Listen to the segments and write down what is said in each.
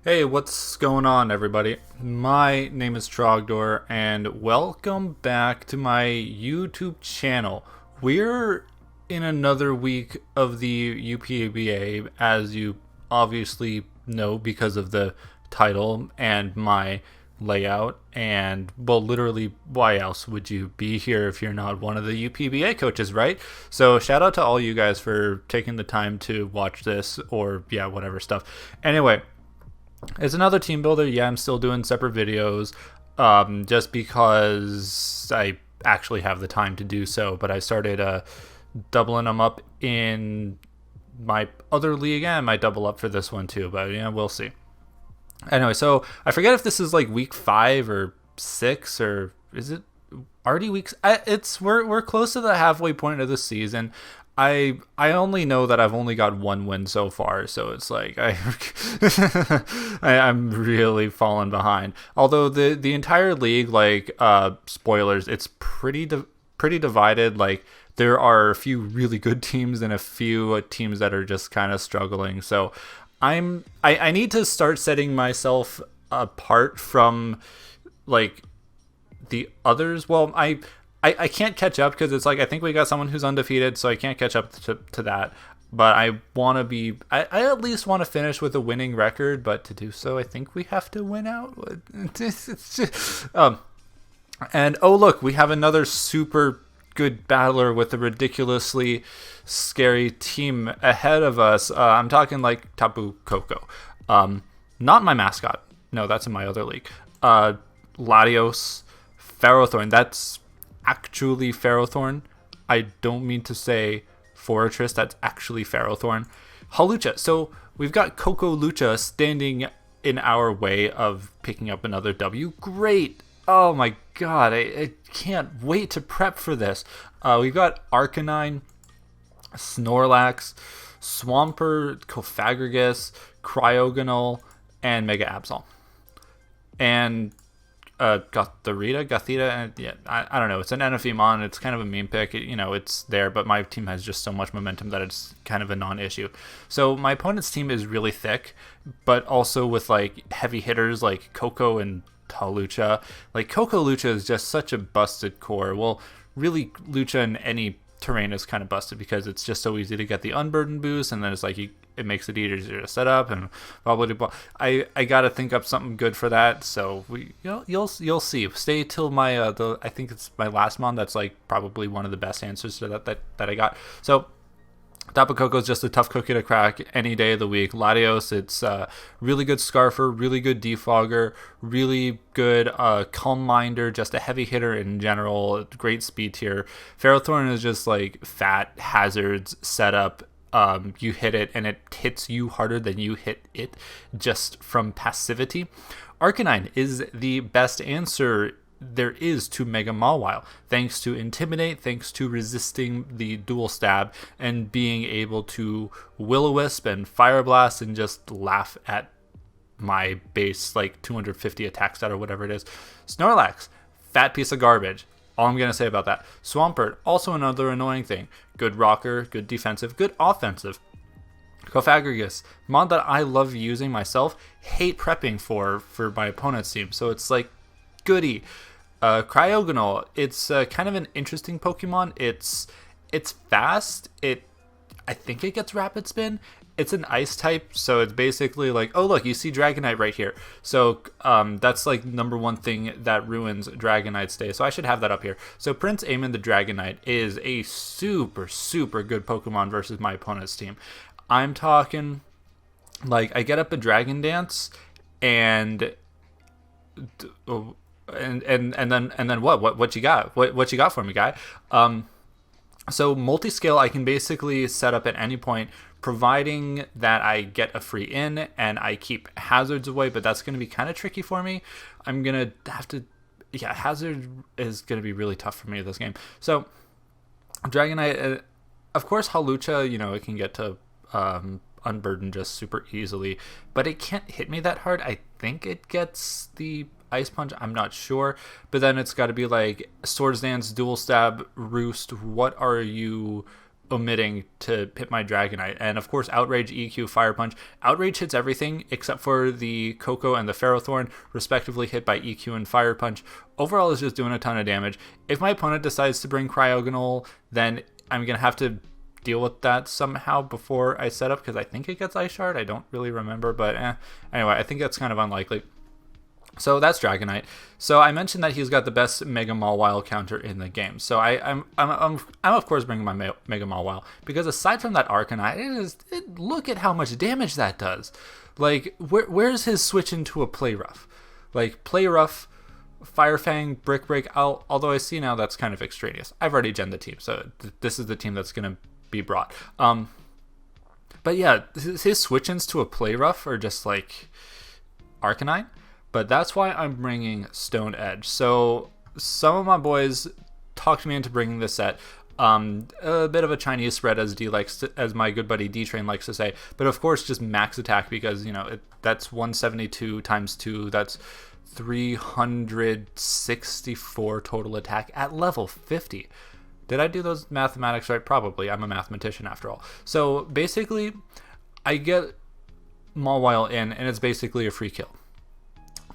Hey, what's going on, everybody? My name is Trogdor, and welcome back to my YouTube channel. We're in another week of the UPBA, as you obviously know because of the title and my layout. And, well, literally, why else would you be here if you're not one of the UPBA coaches, right? So, shout out to all you guys for taking the time to watch this, or, yeah, whatever stuff. Anyway. It's another team builder. Yeah, I'm still doing separate videos just because I actually have the time to do so. But I started doubling them up in my other league, and I might double up for this one too. But yeah, we'll see. Anyway, so I forget if this is like week 5 or 6, or is it already weeks? We're close to the halfway point of the season. I only know that I've only got one win so far, so it's like I'm really falling behind. Although the entire league, like spoilers, it's pretty divided. Like there are a few really good teams and a few teams that are just kind of struggling. So I need to start setting myself apart from like the others. Well, I can't catch up because it's like I think we got someone who's undefeated, so I can't catch up to that. But I want to be. I at least want to finish with a winning record, but to do so, I think we have to win out. It's just, and oh look, we have another super good battler with a ridiculously scary team ahead of us. I'm talking like Tapu Koko, not my mascot. No, that's in my other league. Latios, Ferrothorn. That's actually Ferrothorn. I don't mean to say Fortress. That's actually Ferrothorn. Halucha. So we've got Coco Lucha standing in our way of picking up another W. Great. Oh my god. I can't wait to prep for this. We've got Arcanine, Snorlax, Swampert, Cofagrigus, Cryogonal, and Mega Absol. And Gothita, and yeah, I don't know. It's an NFE mon. It's kind of a meme pick. It's there, but my team has just so much momentum that it's kind of a non-issue. So my opponent's team is really thick, but also with like heavy hitters like Coco and Talucha. Like Coco Lucha is just such a busted core. Well, really, Lucha in any terrain is kind of busted because it's just so easy to get the unburden boost, and then it's like it makes it easier to set up and blah blah blah. I gotta think up something good for that. So you'll see. Stay till my I think it's my last mon. That's like probably one of the best answers to that I got. So Tapu Koko is just a tough cookie to crack any day of the week. Latios, it's really good Scarfer, really good Defogger, really good Calm Minder, just a heavy hitter in general, great speed tier. Ferrothorn is just like fat hazards setup. You hit it and it hits you harder than you hit it just from passivity. Arcanine is the best answer there is to Mega Mawile, thanks to Intimidate, thanks to resisting the dual stab, and being able to Will-O-Wisp and Fire Blast and just laugh at my base like 250 attack stat or whatever it is. Snorlax, fat piece of garbage. All I'm going to say about that. Swampert, also another annoying thing. Good rocker, good defensive, good offensive. Cofagrigus, mod that I love using myself, hate prepping for my opponent's team. So it's like, goody. Cryogonal, it's kind of an interesting Pokemon. It's fast. I think it gets rapid spin. It's an ice type, so it's basically like, oh look, you see Dragonite right here. So that's like number one thing that ruins Dragonite's day. So I should have that up here. So Prince Aemon the Dragonite is a super, super good Pokemon versus my opponent's team. I'm talking like I get up a Dragon Dance and then what you got? What you got for me, guy? So multi-scale I can basically set up at any point, providing that I get a free in and I keep hazards away, but that's going to be kind of tricky for me. I'm going to have to, yeah, hazard is going to be really tough for me this game. So Dragonite, of course, Halucha, it can get to unburden just super easily, but it can't hit me that hard. I think it gets the Ice Punch, I'm not sure, but then it's got to be like Swords Dance, Dual Stab, Roost. What are you omitting to hit my Dragonite. And of course, Outrage, EQ, Fire Punch. Outrage hits everything except for the Koko and the Ferrothorn, respectively hit by EQ and Fire Punch. Overall, is just doing a ton of damage. If my opponent decides to bring Cryogonal, then I'm going to have to deal with that somehow before I set up, because I think it gets Ice Shard. I don't really remember, but anyway, I think that's kind of unlikely. So that's Dragonite. So I mentioned that he's got the best Mega Mawile counter in the game. So I'm of course bringing my Mega Mawile, because aside from that Arcanine, look at how much damage that does. Like, where's his switch into a Play Rough? Like, Play Rough, Fire Fang, Brick Break. Although I see now that's kind of extraneous. I've already gen the team, so this is the team that's gonna be brought. But yeah, his switch-ins to a Play Rough are just like Arcanine. But that's why I'm bringing Stone Edge. So some of my boys talked me into bringing this set. A bit of a Chinese spread, as my good buddy D-Train likes to say. But of course, just max attack, because that's 172 times 2. That's 364 total attack at level 50. Did I do those mathematics right? Probably. I'm a mathematician after all. So basically, I get Mawile in, and it's basically a free kill.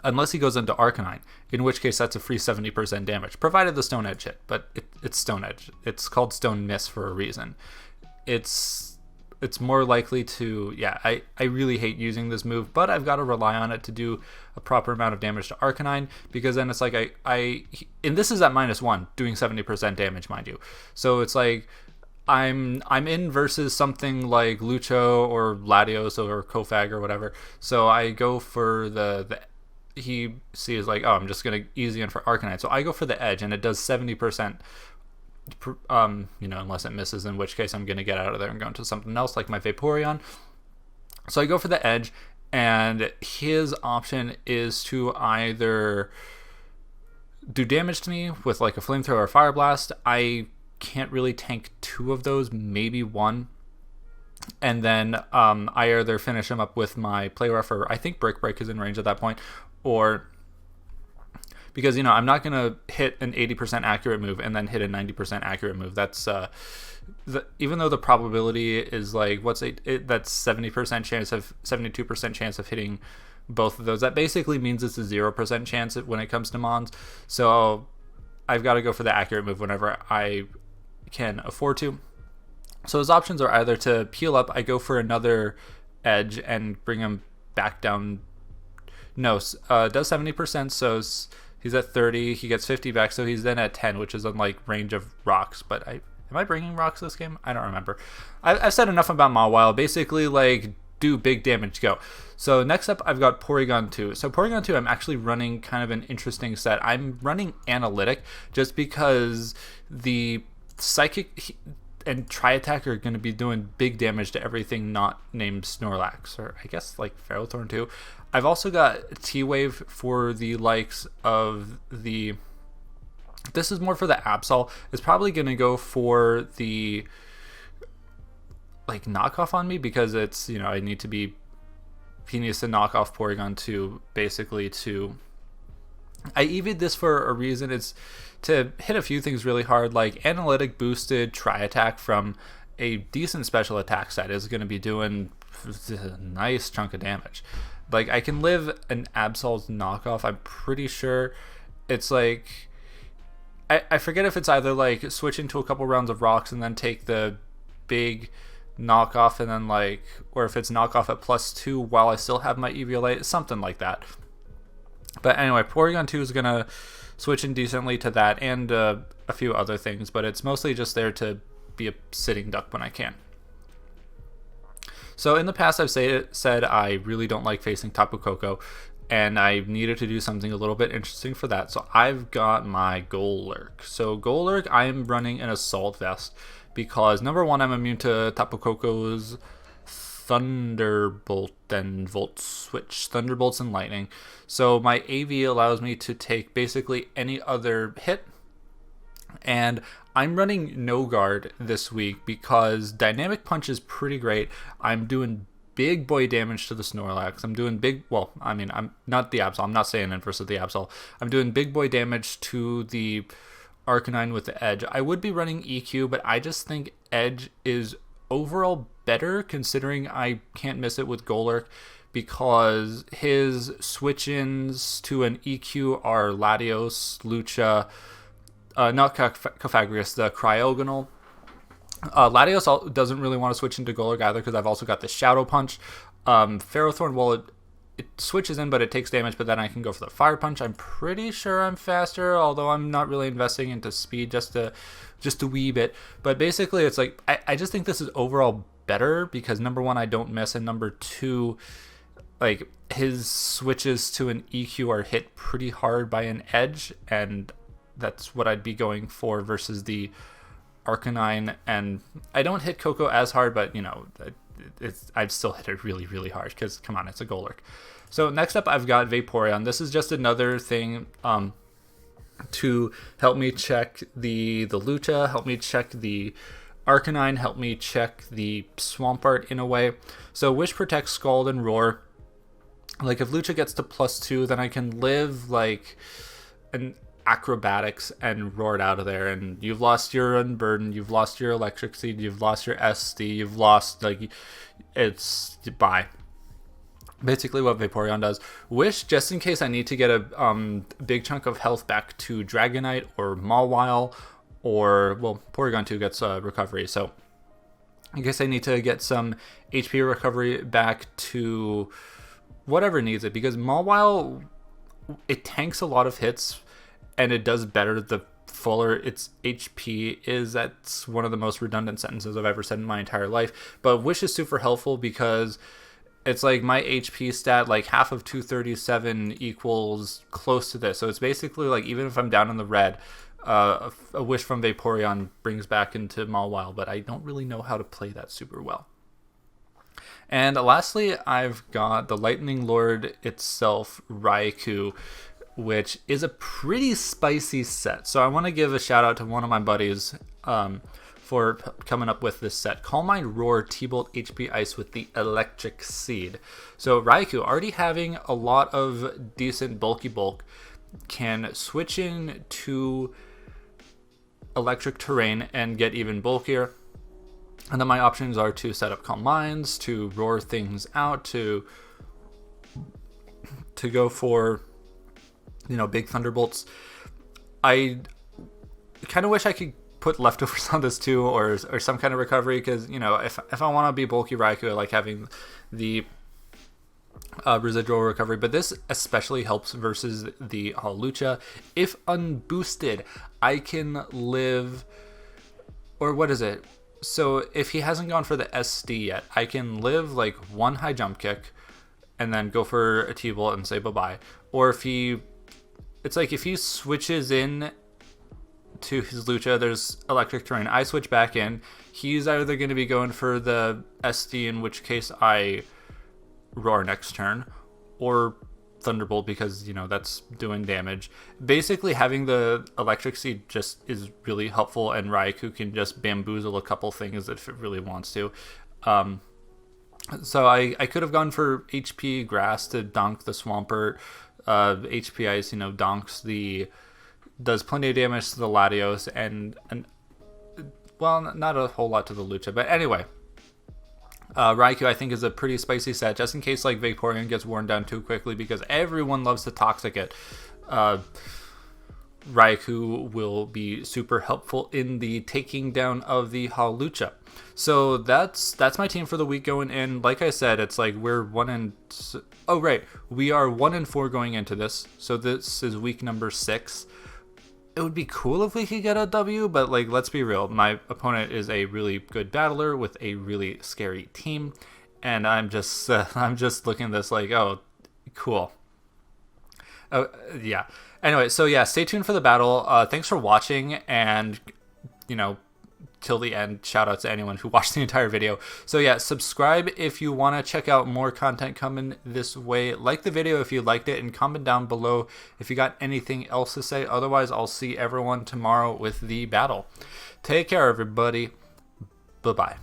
Unless he goes into Arcanine, in which case that's a free 70% damage, provided the Stone Edge hit. But it's Stone Edge. It's called Stone Miss for a reason. It's more likely to, I really hate using this move, but I've got to rely on it to do a proper amount of damage to Arcanine, because then it's like and this is at -1, doing 70% damage, mind you. So it's like I'm in versus something like Lucho or Latios or Kofag or whatever. So I go for he sees like, oh, I'm just going to easy in for Arcanine. So I go for the Edge, and it does 70%, unless it misses, in which case I'm going to get out of there and go into something else like my Vaporeon. So I go for the Edge, and his option is to either do damage to me with like a Flamethrower or Fire Blast. I can't really tank 2 of those, maybe 1. And then I either finish him up with my Play Rough, or I think Brick Break is in range at that point, or because I'm not gonna hit an 80% accurate move and then hit a 90% accurate move. That's even though the probability is like that's 70% chance of 72% chance of hitting both of those. That basically means it's a 0% chance when it comes to Mons. So I've got to go for the accurate move whenever I can afford to. So his options are either to heal up. I go for another Edge and bring him back down. No, does 70%, so he's at 30. He gets 50 back, so he's then at 10, which is on like range of rocks. But am I bringing rocks this game? I don't remember. I've said enough about Mawile. Basically, like, do big damage, go. So next up, I've got Porygon 2. So Porygon 2, I'm actually running kind of an interesting set. I'm running Analytic just because the Psychic and Tri-Attack are going to be doing big damage to everything not named Snorlax, or I guess like Ferrothorn too. I've also got T-Wave for the likes of the... This is more for the Absol. It's probably going to go for the like knockoff on me, because it's, I need to be... He needs to knock off Porygon 2 basically to... I EV'd this for a reason. It's to hit a few things really hard, like Analytic boosted Tri-Attack from a decent special attack set is going to be doing a nice chunk of damage. Like, I can live an Absol's knockoff. I'm pretty sure it's like... I forget if it's either like switch into a couple rounds of rocks and then take the big knockoff, and then like... Or if it's knockoff at +2 while I still have my EVLA, something like that. But anyway, Porygon 2 is going to switch in decently to that and a few other things, but it's mostly just there to be a sitting duck when I can. So in the past, I've said I really don't like facing Tapu Koko, and I needed to do something a little bit interesting for that. So I've got my Golurk. So Golurk, I'm running an Assault Vest because, number one, I'm immune to Tapu Koko's Thunderbolt and Volt Switch, Thunderbolts and Lightning. So my AV allows me to take basically any other hit, and I'm running no guard this week because Dynamic Punch is pretty great. I'm doing big boy damage to the Snorlax. I'm doing I'm not the Absol. I'm not saying inverse of the Absol. I'm doing big boy damage to the Arcanine with the Edge. I would be running EQ, but I just think Edge is overall better considering I can't miss it with Golurk, because his switch-ins to an EQ are Latios, Lucha, not Cofagrigus, the Cryogonal. Latios doesn't really want to switch into Golurk either because I've also got the Shadow Punch. Ferrothorn, well, it switches in, but it takes damage, but then I can go for the Fire Punch. I'm pretty sure I'm faster, although I'm not really investing into speed just a wee bit. But basically, it's like, I just think this is overall better because, number one, I don't miss, and number two, like, his switches to an EQ are hit pretty hard by an Edge, and that's what I'd be going for versus the Arcanine. And I don't hit Coco as hard, but, you know, I'd still hit it really, really hard because, come on, it's a Golurk. So next up, I've got Vaporeon. This is just another thing to help me check the Lucha, help me check the Arcanine, help me check the Swampert in a way. So Wish, Protect, Scald, and Roar. Like, if Lucha gets to +2, then I can live like an Acrobatics and roar it out of there. And you've lost your Unburden, you've lost your Electric Seed, you've lost your SD, you've lost, like, it's bye. Basically what Vaporeon does. Wish, just in case I need to get a big chunk of health back to Dragonite or Mawile, or, well, Porygon 2 gets recovery. So I guess I need to get some HP recovery back to whatever needs it, because Mawile, it tanks a lot of hits and it does better the fuller its HP is. That's one of the most redundant sentences I've ever said in my entire life. But Wish is super helpful because it's like my HP stat, like half of 237 equals close to this. So it's basically like, even if I'm down in the red, a Wish from Vaporeon brings back into Mawile, but I don't really know how to play that super well. And lastly, I've got the Lightning Lord itself, Raikou, which is a pretty spicy set. So I want to give a shout out to one of my buddies for coming up with this set. Calm Mind, Roar, T-Bolt, HP Ice with the Electric Seed. So Raikou, already having a lot of decent bulky bulk, can switch in to electric terrain and get even bulkier. And then my options are to set up Calm Minds, to roar things out, to go for, you know, big Thunderbolts. I kind of wish I could put leftovers on this too, or some kind of recovery, because, you know, if I want to be bulky Raikou, I like having the residual recovery, but this especially helps versus the Hawlucha. If unboosted, I can live, or what is it? So if he hasn't gone for the SD yet, I can live like one high jump kick and then go for a T-Bolt and say bye-bye. Or if it's like if he switches in to his Lucha, there's electric terrain. I switch back in. He's either going to be going for the SD, in which case I roar next turn, or Thunderbolt, because, you know, that's doing damage. Basically, having the Electric Seed just is really helpful, and Raikou can just bamboozle a couple things if it really wants to. So I could have gone for HP Grass to donk the Swampert. HP Ice, you know, does plenty of damage to the Latios, and well, not a whole lot to the Lucha, but anyway. Raikou, I think, is a pretty spicy set, just in case like Vaporeon gets worn down too quickly, because everyone loves to Toxic it. Raikou will be super helpful in the taking down of the Hawlucha. So that's my team for the week going in. Like I said, it's like we are 1-4 going into this. So this is week number 6. It would be cool if we could get a W, but, like, let's be real. My opponent is a really good battler with a really scary team, and I'm just looking at this like, oh, cool. Yeah. Anyway, so yeah, stay tuned for the battle. Thanks for watching, and, you know, till the end, shout out to anyone who watched the entire video. So yeah, subscribe if you want to check out more content coming this way. Like the video if you liked it, and comment down below if you got anything else to say. Otherwise, I'll see everyone tomorrow with the battle. Take care, everybody. Bye-bye.